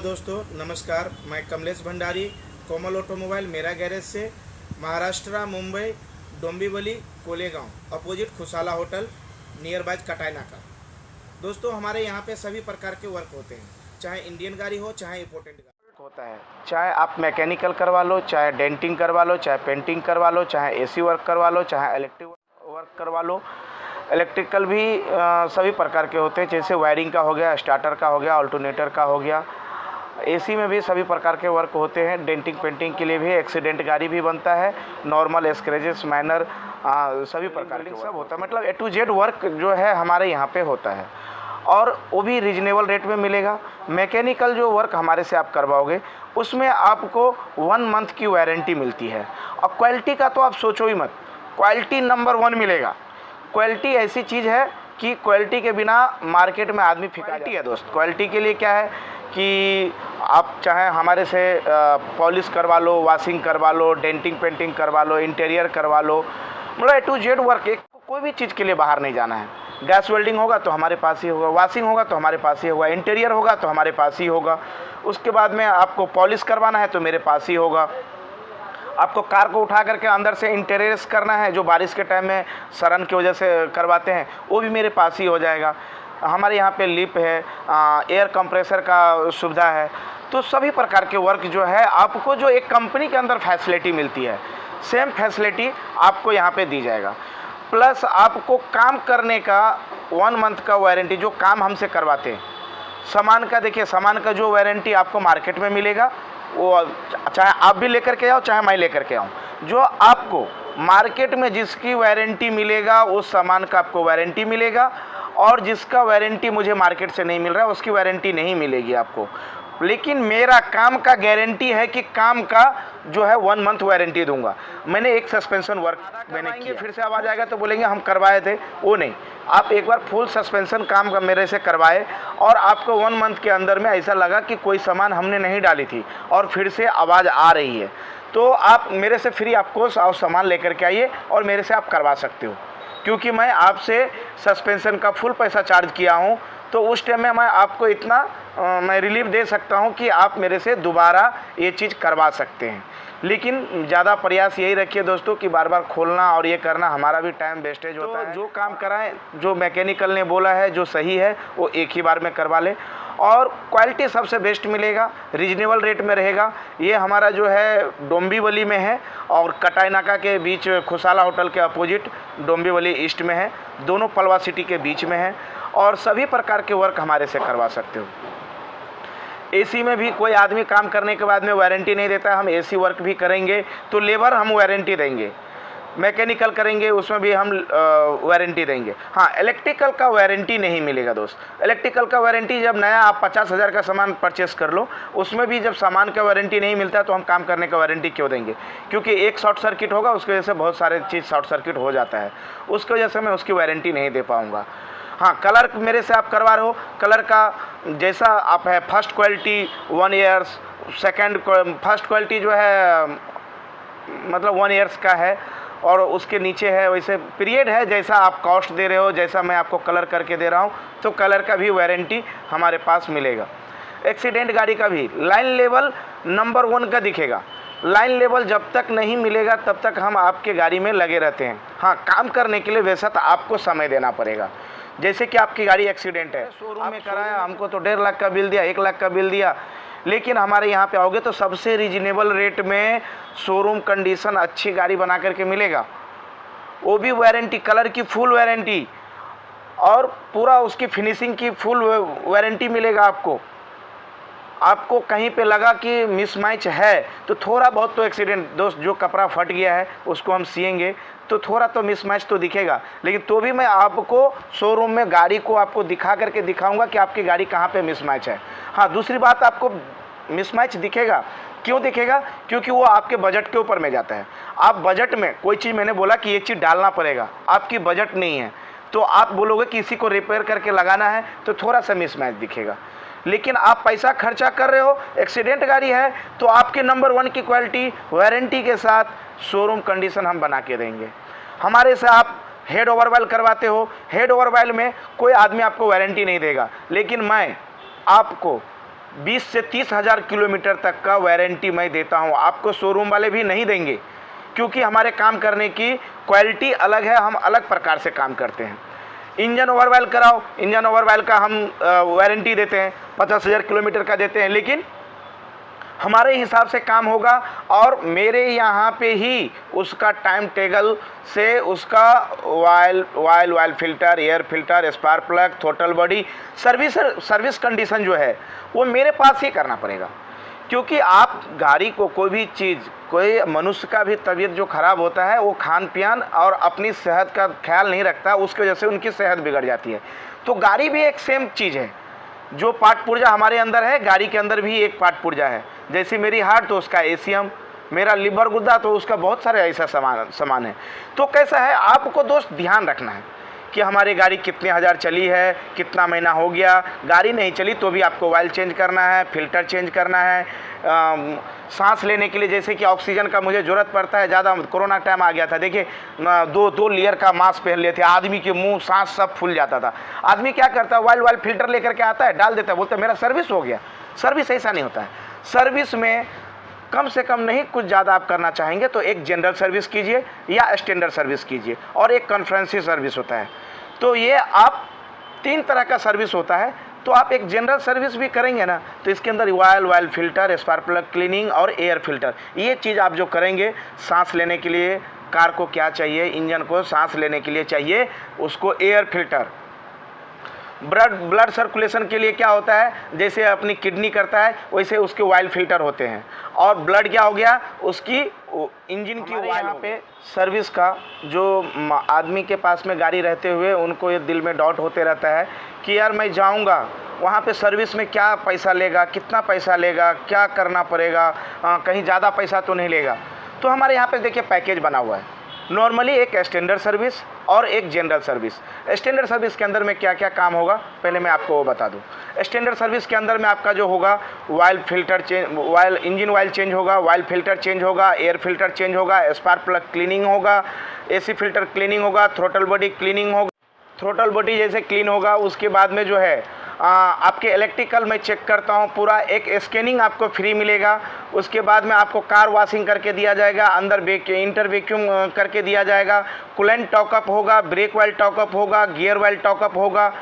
दोस्तों, नमस्कार। मैं कमलेश भंडारी, कोमल ऑटोमोबाइल मेरा गैरेज से, Maharashtra, Mumbai, Dombivli, Kolegaon, opposite Khushala hotel, nearby Katai Naka. दोस्तों, हमारे यहाँ पे सभी प्रकार के वर्क होते हैं, चाहे इंडियन गाड़ी हो चाहे इम्पोर्टेंट गाड़ी होता है। चाहे आप मैकेनिकल करवा लो, चाहे डेंटिंग करवा लो, चाहे पेंटिंग करवा लो, चाहे एसी वर्क करवा लो, चाहे इलेक्ट्रिक वर्क करवा लो। इलेक्ट्रिकल भी सभी प्रकार के होते हैं, जैसे वायरिंग का हो गया, स्टार्टर का हो गया, अल्टरनेटर का हो गया। एसी में भी सभी प्रकार के वर्क होते हैं। डेंटिंग पेंटिंग के लिए भी एक्सीडेंट गाड़ी भी बनता है, नॉर्मल स्क्रैचेस माइनर सभी प्रकार के सब होता है। मतलब ए टू जेड वर्क जो है हमारे यहाँ पे होता है, और वो भी रीजनेबल रेट में मिलेगा। मैकेनिकल जो वर्क हमारे से आप करवाओगे उसमें आपको 1 मंथ की वारंटी मिलती है, और क्वालिटी का तो आप सोचो ही मत। क्वालिटी नंबर 1 मिलेगा। क्वालिटी ऐसी चीज़ है कि क्वालिटी के बिना मार्केट में आदमी फिका है दोस्त। क्वालिटी के लिए क्या है कि आप चाहे हमारे से पॉलिश करवा लो, वॉशिंग करवा लो, डेंटिंग पेंटिंग करवा लो, इंटीरियर करवा लो, मतलब ए टू जेड वर्क। एक कोई भी चीज़ के लिए बाहर नहीं जाना है। गैस वेल्डिंग होगा तो हमारे पास ही होगा, वॉशिंग होगा तो हमारे पास ही होगा, इंटीरियर होगा तो हमारे पास ही होगा। उसके बाद में आपको पॉलिश करवाना है तो मेरे पास ही होगा। आपको कार को उठा करके अंदर से इंटीरियर्स करना है, जो बारिश के टाइम में सरन की वजह से करवाते हैं, वो भी मेरे पास ही हो जाएगा। हमारे यहाँ पे लिप है, एयर कंप्रेसर का सुविधा है। तो सभी प्रकार के वर्क जो है आपको जो एक कंपनी के अंदर फैसिलिटी मिलती है, सेम फैसिलिटी आपको यहाँ पे दी जाएगा। प्लस आपको काम करने का 1 मंथ का वारंटी, जो काम हमसे करवाते हैं। सामान का देखिए, सामान का जो वारंटी आपको मार्केट में मिलेगा, वो चाहे आप भी लेकर के आओ चाहे मैं लेकर के आऊँ, जो आपको मार्केट में जिसकी वारंटी मिलेगा उस सामान का आपको वारंटी मिलेगा, और जिसका वारंटी मुझे मार्केट से नहीं मिल रहा है उसकी वारंटी नहीं मिलेगी आपको। लेकिन मेरा काम का गारंटी है कि काम का जो है 1 मंथ वारंटी दूंगा। मैंने एक सस्पेंशन वर्क मैंने किया, फिर से आवाज़ आएगा तो बोलेंगे हम करवाए थे, वो नहीं। आप एक बार फुल सस्पेंशन काम का मेरे से करवाए, और आपको 1 मंथ के अंदर में ऐसा लगा कि कोई सामान हमने नहीं डाली थी और फिर से आवाज़ आ रही है, तो आप मेरे से फ्री आपको सामान लेकर के आइए और मेरे से आप करवा सकते हो। क्योंकि मैं आपसे सस्पेंशन का फुल पैसा चार्ज किया हूँ, तो उस टाइम में मैं आपको इतना मैं रिलीफ दे सकता हूँ कि आप मेरे से दोबारा ये चीज़ करवा सकते हैं। लेकिन ज़्यादा प्रयास यही रखिए दोस्तों कि बार बार खोलना और ये करना हमारा भी टाइम वेस्टेज होता है। जो काम कराएं, जो मैकेनिकल ने बोला है जो सही है वो एक ही बार में करवा लें, और क्वालिटी सबसे बेस्ट मिलेगा, रीजनेबल रेट में रहेगा। ये हमारा जो है डोंबिवली में है, और कटाई नाका के बीच खुशाला होटल के अपोजिट डोंबिवली ईस्ट में है, दोनों पलवा सिटी के बीच में है। और सभी प्रकार के वर्क हमारे से करवा सकते हो। एसी में भी कोई आदमी काम करने के बाद में वारंटी नहीं देता है, हम एसी वर्क भी करेंगे तो लेबर हम वारंटी देंगे। मैकेनिकल करेंगे उसमें भी हम वारंटी देंगे। हाँ, इलेक्ट्रिकल का वारंटी नहीं मिलेगा दोस्त। इलेक्ट्रिकल का वारंटी जब नया आप 50,000 का सामान परचेस कर लो, उसमें भी जब सामान का वारंटी नहीं मिलता तो हम काम करने का वारंटी क्यों देंगे? क्योंकि एक शॉर्ट सर्किट होगा, उसकी वजह से बहुत सारे चीज़ शॉर्ट सर्किट हो जाता है, उसकी वजह से मैं उसकी वारंटी नहीं दे पाऊँगा। हाँ, कलर मेरे से आप करवा रहे हो, कलर का जैसा आप है, first quality 1 years, second first quality जो है मतलब 1 ईयर्स का है, और उसके नीचे है वैसे पीरियड है। जैसा आप कॉस्ट दे रहे हो, जैसा मैं आपको कलर करके दे रहा हूँ, तो कलर का भी वारंटी हमारे पास मिलेगा। एक्सीडेंट गाड़ी का भी लाइन लेवल नंबर 1 का दिखेगा। लाइन लेवल जब तक नहीं मिलेगा तब तक हम आपके गाड़ी में लगे रहते हैं। हाँ, काम करने के लिए वैसा तो आपको समय देना पड़ेगा। जैसे कि आपकी गाड़ी एक्सीडेंट है, शोरूम में कराया, हमको तो 1.5 लाख का बिल दिया, 1 लाख का बिल दिया, लेकिन हमारे यहाँ पे आओगे तो सबसे रीजनेबल रेट में शोरूम कंडीशन अच्छी गाड़ी बना करके मिलेगा, वो भी वारंटी, कलर की फुल वारंटी, और पूरा उसकी फिनिशिंग की फुल वारंटी मिलेगा आपको। आपको कहीं पे लगा कि मिसमैच है तो थोड़ा बहुत तो एक्सीडेंट दोस्त, जो कपड़ा फट गया है उसको हम सिएंगे तो थोड़ा तो मिसमैच तो दिखेगा, लेकिन तो भी मैं आपको शोरूम में गाड़ी को आपको दिखा करके दिखाऊंगा कि आपकी गाड़ी कहाँ पे मिसमैच है। हाँ, दूसरी बात, आपको मिसमैच दिखेगा, क्यों दिखेगा? क्योंकि वो आपके बजट के ऊपर में जाता है। आप बजट में कोई चीज़, मैंने बोला कि ये चीज़ डालना पड़ेगा, आपकी बजट नहीं है तो आप बोलोगे कि इसी को रिपेयर करके लगाना है, तो थोड़ा सा मिसमैच दिखेगा। लेकिन आप पैसा खर्चा कर रहे हो, एक्सीडेंट गाड़ी है, तो आपके नंबर 1 की क्वालिटी वारंटी के साथ शोरूम कंडीशन हम बना के देंगे। हमारे से आप हेड ओवरवेल करवाते हो, हेड ओवरवेल में कोई आदमी आपको वारंटी नहीं देगा, लेकिन मैं आपको 20 से 30 हज़ार किलोमीटर तक का वारंटी मैं देता हूं। आपको शोरूम वाले भी नहीं देंगे, क्योंकि हमारे काम करने की क्वालिटी अलग है, हम अलग प्रकार से काम करते हैं। इंजन ओवरऑयल कराओ, इंजन ओवरऑयल का हम वारंटी देते हैं, 50,000 किलोमीटर का देते हैं, लेकिन हमारे हिसाब से काम होगा और मेरे यहाँ पे ही उसका टाइम टेबल से उसका oil filter, air filter, spark plug, throttle body service condition जो है वो मेरे पास ही करना पड़ेगा। क्योंकि आप गाड़ी को कोई भी चीज़, कोई मनुष्य का भी तबीयत जो ख़राब होता है वो खान पियान और अपनी सेहत का ख्याल नहीं रखता, उसकी वजह से उनकी सेहत बिगड़ जाती है। तो गाड़ी भी एक सेम चीज़ है, जो पार्ट पुर्जा हमारे अंदर है गाड़ी के अंदर भी एक पार्ट पुर्जा है। जैसे मेरी हार्ट तो उसका एसीएम, मेरा लिवर गुर्दा तो उसका बहुत सारे ऐसा सामान है। तो कैसा है, आपको दोस्त ध्यान रखना है कि हमारी गाड़ी कितने हज़ार चली है, कितना महीना हो गया। गाड़ी नहीं चली तो भी आपको ऑयल चेंज करना है, फिल्टर चेंज करना है। सांस लेने के लिए जैसे कि ऑक्सीजन का मुझे ज़रूरत पड़ता है ज़्यादा, कोरोना टाइम आ गया था, देखिए दो लेयर का मास्क पहन लेते, आदमी के मुंह सांस सब फूल जाता था। आदमी क्या करता है, ऑयल फिल्टर लेकर के आता है, डाल देता है, बोलता है मेरा सर्विस हो गया। सर्विस ऐसा नहीं होता है। सर्विस में कम से कम नहीं, कुछ ज़्यादा आप करना चाहेंगे तो एक जनरल सर्विस कीजिए या स्टैंडर्ड सर्विस कीजिए, और एक कॉन्फ्रेंसिव सर्विस होता है। तो ये आप 3 तरह का सर्विस होता है। तो आप एक जनरल सर्विस भी करेंगे ना, तो इसके अंदर oil filter, spark plug cleaning और एयर फिल्टर, ये चीज़ आप जो करेंगे, सांस लेने के लिए कार को क्या चाहिए, इंजन को सांस लेने के लिए चाहिए उसको एयर फिल्टर। ब्लड सर्कुलेशन के लिए क्या होता है, जैसे अपनी किडनी करता है वैसे उसके ऑयल फिल्टर होते हैं। और ब्लड क्या हो गया, उसकी इंजन की ऑयल। यहाँ पे सर्विस का जो आदमी के पास में गाड़ी रहते हुए उनको ये दिल में डाउट होते रहता है कि यार मैं जाऊँगा वहाँ पे सर्विस में क्या पैसा लेगा, कितना पैसा लेगा, क्या करना पड़ेगा, कहीं ज़्यादा पैसा तो नहीं लेगा। तो हमारे यहाँ पे देखिए पैकेज बना हुआ है, नॉर्मली एक स्टैंडर्ड सर्विस और एक जनरल सर्विस। स्टैंडर्ड सर्विस के अंदर में क्या क्या काम होगा पहले मैं आपको वो बता दूं। स्टैंडर्ड सर्विस के अंदर में आपका जो होगा oil filter change, oil engine oil change होगा, ऑयल फिल्टर चेंज होगा, एयर फिल्टर चेंज होगा, स्पार्क प्लग क्लीनिंग होगा, एसी फिल्टर क्लीनिंग होगा, थ्रोटल बॉडी क्लीनिंग होगा। थ्रोटल बॉडी जैसे क्लीन होगा उसके बाद में जो है आपके इलेक्ट्रिकल मैं चेक करता हूँ, पूरा एक स्कैनिंग आपको फ्री मिलेगा। उसके बाद में आपको कार वॉशिंग करके दिया जाएगा, अंदर इंटर वैक्यूम करके दिया जाएगा, कूलेंट टॉकअप होगा, ब्रेक ऑयल टॉकअप होगा, गियर ऑयल टॉकअप होगा।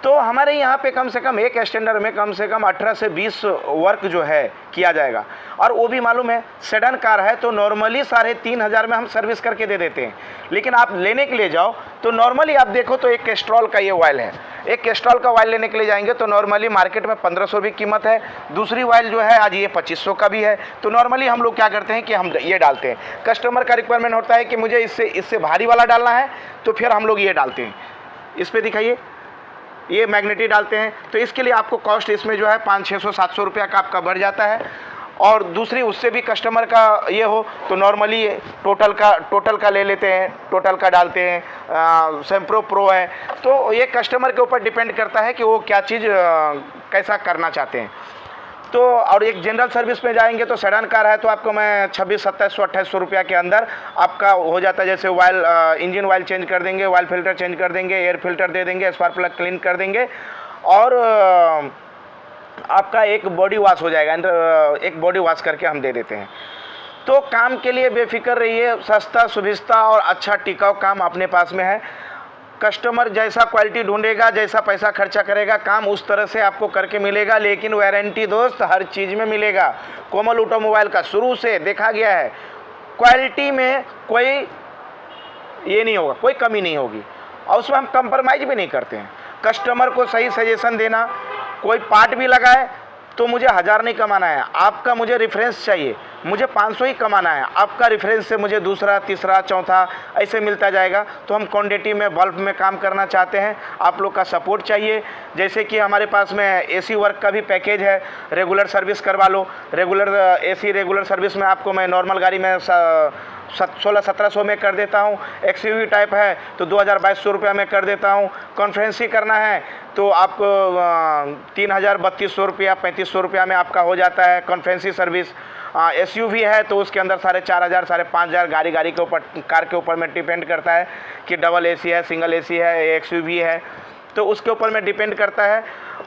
तो हमारे यहाँ पे कम से कम एक स्टैंडर्ड में कम से कम 18 से 20 वर्क जो है किया जाएगा। और वो भी मालूम है सेडन कार है तो नॉर्मली 3,500 में हम सर्विस करके दे देते हैं। लेकिन आप लेने के लिए जाओ तो नॉर्मली आप देखो तो एक कैस्ट्रॉल का ये ऑयल है, एक कैस्ट्रॉल का ऑयल लेने के लिए जाएंगे तो नॉर्मली मार्केट में 1500 भी कीमत है। दूसरी ऑयल जो है आज ये 2500 का भी है। तो नॉर्मली हम लोग क्या करते हैं कि हम ये डालते हैं। कस्टमर का रिक्वायरमेंट होता है कि मुझे इससे भारी वाला डालना है, तो फिर हम लोग ये डालते हैं। इस पर दिखाइए, ये मैग्नेटिक डालते हैं। तो इसके लिए आपको कॉस्ट इसमें जो है 500-600-700 रुपया का आपका बढ़ जाता है। और दूसरी उससे भी कस्टमर का ये हो तो नॉर्मली टोटल का ले लेते हैं, टोटल का डालते हैं। सेम्प्रो प्रो है, तो ये कस्टमर के ऊपर डिपेंड करता है कि वो क्या चीज़ कैसा करना चाहते हैं। तो और एक जनरल सर्विस में जाएंगे तो सेडान कार है तो आपको मैं 2600-2700-2800 रुपया के अंदर आपका हो जाता है। जैसे ऑयल इंजन ऑयल चेंज कर देंगे, ऑयल फिल्टर चेंज कर देंगे, एयर फिल्टर दे देंगे, स्पार्क प्लग क्लीन कर देंगे, और आपका एक बॉडी वॉश हो जाएगा, एक बॉडी वॉश करके हम दे देते हैं। तो काम के लिए बेफिक्र रहिए, सस्ता, सुविस्ता और अच्छा टिकाऊ काम अपने पास में है। कस्टमर जैसा क्वालिटी ढूंढेगा, जैसा पैसा खर्चा करेगा, काम उस तरह से आपको करके मिलेगा। लेकिन वारंटी दोस्त हर चीज़ में मिलेगा। कोमल ऑटोमोबाइल का शुरू से देखा गया है, क्वालिटी में कोई ये नहीं होगा, कोई कमी नहीं होगी, और उसमें हम कंप्रोमाइज़ भी नहीं करते हैं। कस्टमर को सही सजेशन देना, कोई पार्ट भी लगाए तो मुझे 1000 नहीं कमाना है, आपका मुझे रेफरेंस चाहिए, मुझे 500 ही कमाना है। आपका रेफरेंस से मुझे दूसरा, तीसरा, चौथा ऐसे मिलता जाएगा। तो हम क्वांटिटी में, बल्क में काम करना चाहते हैं, आप लोग का सपोर्ट चाहिए। जैसे कि हमारे पास में एसी वर्क का भी पैकेज है, रेगुलर सर्विस करवा लो। एसी रेगुलर सर्विस में आपको मैं नॉर्मल गाड़ी में 1600-1700 में कर देता हूँ। एक्सयूवी टाइप है तो 2200 रुपया में कर देता हूँ। कॉन्फ्रेंसी करना है तो आपको 3000-3200 रुपया, 3500 रुपया में आपका हो जाता है कॉन्फ्रेंसी सर्विस। एसयूवी है तो उसके अंदर 4500, 5500 गाड़ी के ऊपर, कार के ऊपर में डिपेंड करता है कि डबल एसी है, सिंगल एसी है, एक्सयूवी है, तो उसके ऊपर में डिपेंड करता है।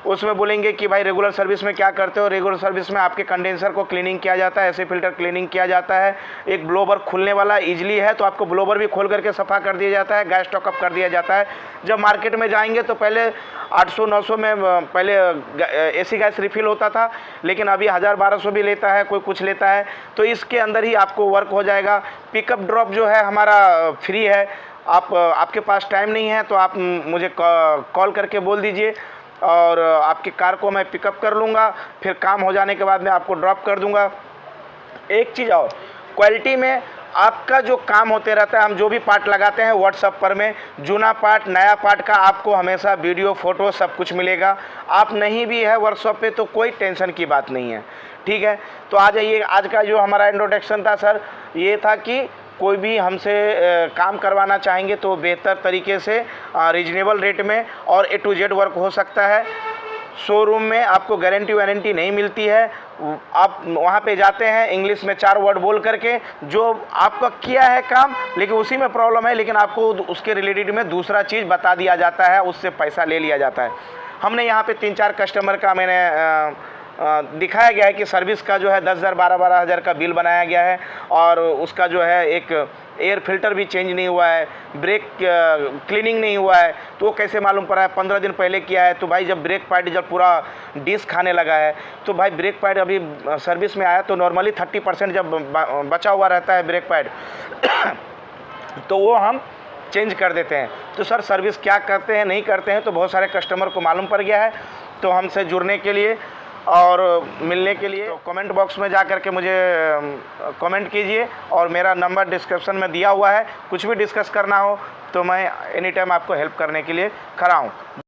उसमें बोलेंगे कि भाई रेगुलर सर्विस में क्या करते हो। रेगुलर सर्विस में आपके कंडेंसर को क्लीनिंग किया जाता है, एसी फिल्टर क्लीनिंग किया जाता है। एक ब्लोवर खुलने वाला ईजिली है तो आपको ब्लोवर भी खोल करके सफ़ा कर दिया जाता है, गैस स्टॉकअप कर दिया जाता है। जब मार्केट में जाएंगे तो पहले 800-900 में पहले एसी गैस रिफ़िल होता था, लेकिन अभी 1000-1200 भी लेता है, कोई कुछ लेता है। तो इसके अंदर ही आपको वर्क हो जाएगा। पिकअप ड्रॉप जो है हमारा फ्री है। आपके पास टाइम नहीं है तो आप मुझे कॉल करके बोल दीजिए और आपकी कार को मैं पिकअप कर लूँगा, फिर काम हो जाने के बाद मैं आपको ड्रॉप कर दूँगा। एक चीज़ और, क्वालिटी में आपका जो काम होते रहता है, हम जो भी पार्ट लगाते हैं व्हाट्सएप पर में जूना पार्ट नया पार्ट का आपको हमेशा वीडियो फोटो सब कुछ मिलेगा। आप नहीं भी है वर्कशॉप पे तो कोई टेंशन की बात नहीं है, ठीक है। तो आ जाइए, आज का जो हमारा इंट्रोडक्शन था सर ये था कि कोई भी हमसे काम करवाना चाहेंगे तो बेहतर तरीके से रीजनेबल रेट में और A to Z वर्क हो सकता है। शोरूम में आपको गारंटी वारंटी नहीं मिलती है। आप वहाँ पे जाते हैं इंग्लिश में 4 वर्ड बोल करके, जो आपका किया है काम लेकिन उसी में प्रॉब्लम है, लेकिन आपको उसके रिलेटेड में दूसरा चीज़ बता दिया जाता है, उससे पैसा ले लिया जाता है। हमने यहाँ पे 3-4 कस्टमर का मैंने दिखाया गया है कि सर्विस का जो है 10,000 12,000 हज़ार का बिल बनाया गया है और उसका जो है एक एयर फिल्टर भी चेंज नहीं हुआ है, ब्रेक क्लीनिंग नहीं हुआ है। तो वो कैसे मालूम पड़ा है? 15 दिन पहले किया है। तो भाई जब ब्रेक पैड जब पूरा डिस्क खाने लगा है तो भाई ब्रेक पैड अभी सर्विस में आया तो नॉर्मली 30% जब बचा हुआ रहता है ब्रेक पैड तो वो हम चेंज कर देते हैं। तो सर सर्विस क्या करते हैं नहीं करते हैं तो बहुत सारे कस्टमर को मालूम पड़ गया है। तो हमसे जुड़ने के लिए और मिलने के लिए तो कमेंट बॉक्स में जा कर के मुझे कमेंट कीजिए और मेरा नंबर डिस्क्रिप्शन में दिया हुआ है। कुछ भी डिस्कस करना हो तो मैं एनी टाइम आपको हेल्प करने के लिए खड़ा हूँ।